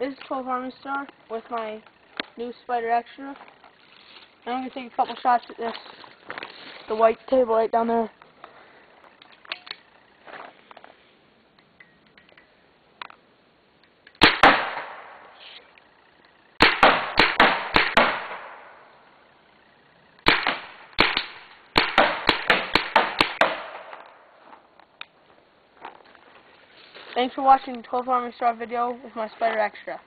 is 12 Army Star with my new Spyder Xtra. I'm going to take a couple shots at this, the white table right down there. Thanks for watching 12 Army Star video with my Spyder Xtra.